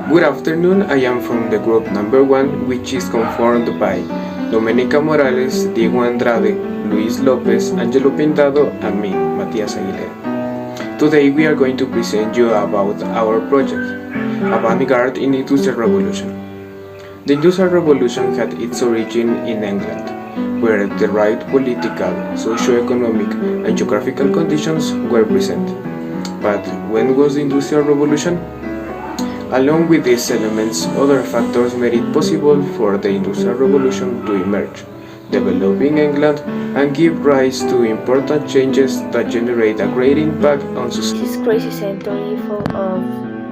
Good afternoon, I am from the group number 1, which is conformed by Domenica Morales, Diego Andrade, Luis Lopez, Angelo Pintado, and me, Matias Aguilera. Today we are going to present you about our project, Avant-Garde in Industrial Revolution. The Industrial Revolution had its origin in England, where the right political, socio-economic, and geographical conditions were present. But when was the Industrial Revolution? Along with these elements, other factors made it possible for the Industrial Revolution to emerge, developing England and give rise to important changes that generate a great impact on society. This crazy century full of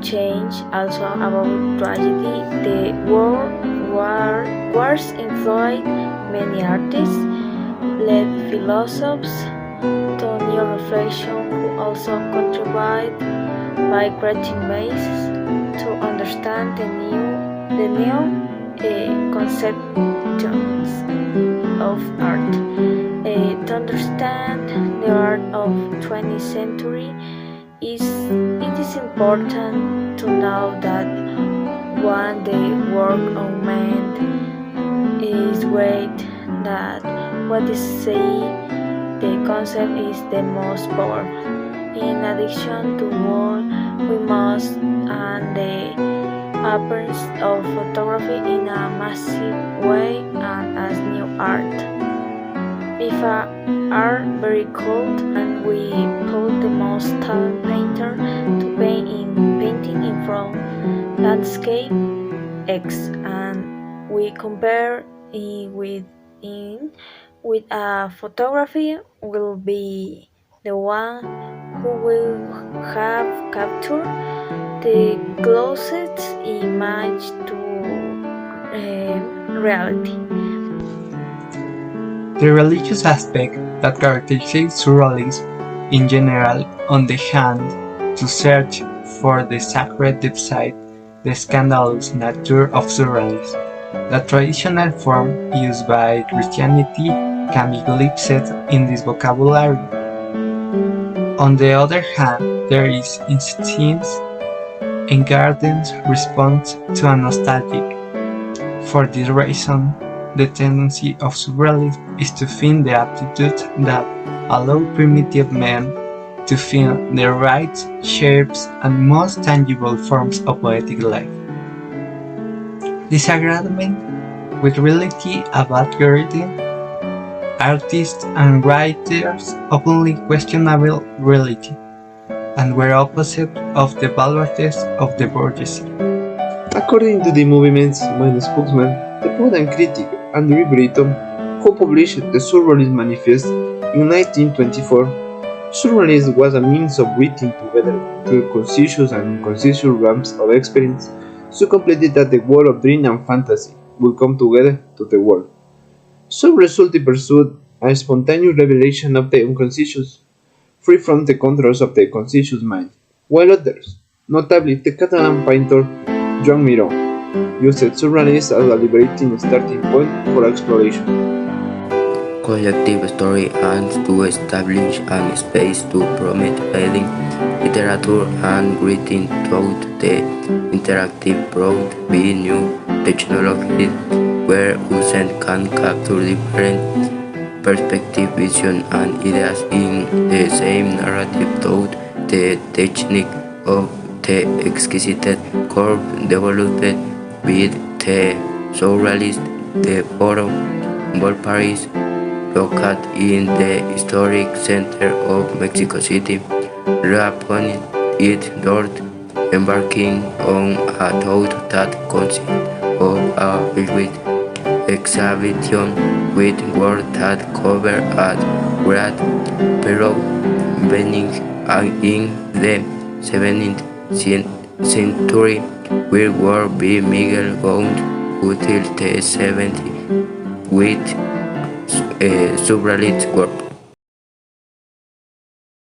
change, also about tragedy. The wars influenced many artists, led philosophers to new reflection, who also contributed by creating ways to understand the new conceptions of art. To understand the art of 20th century, it is important to know that one the work of man is great, that what is say the concept is the most powerful. In addition to war, we must and the appearance of photography in a massive way and as new art. If are very cold and we put the most talented painter to painting in from landscape X and we compare it with a photography will be the one who will have captured the closest image to reality. The religious aspect that characterizes surrealism in general, on the hand, to search for the sacred beside the scandalous nature of surrealism. The traditional form used by Christianity can be glimpsed in this vocabulary. On the other hand, there is instance in Garden's response to a nostalgic. For this reason, the tendency of surrealism is to find the aptitude that allow primitive men to feel the right shapes and most tangible forms of poetic life. Disagreement with reality about creating artists and writers openly questionable reality, and were opposite of the baluartes of the bourgeoisie. According to the movement's main spokesman, the poet and critic Andrew Britton, who published the Surrealist Manifest in 1924, surrealism was a means of bringing together two conscious and unconscious realms of experience, so completely that the world of dream and fantasy will come together to the world. Some resulted pursued a spontaneous revelation of the unconscious, free from the controls of the conscious mind, while others, notably the Catalan painter Joan Miró, used surrealism as a liberating starting point for exploration. Collective story aims to establish a space to promote healing, literature, and writing through the interactive brought by new technologies where users can capture different perspectives, vision, and ideas in the same narrative through the technique of the exquisite curve developed with the surrealist. The Foro Paris, located in the historic center of Mexico City, reopened its doors, embarking on a thought that consists of a vivid exhibition with works that cover a great period beginning in the 17th century, which would be Miguel Gount until the 70s with surrealist work.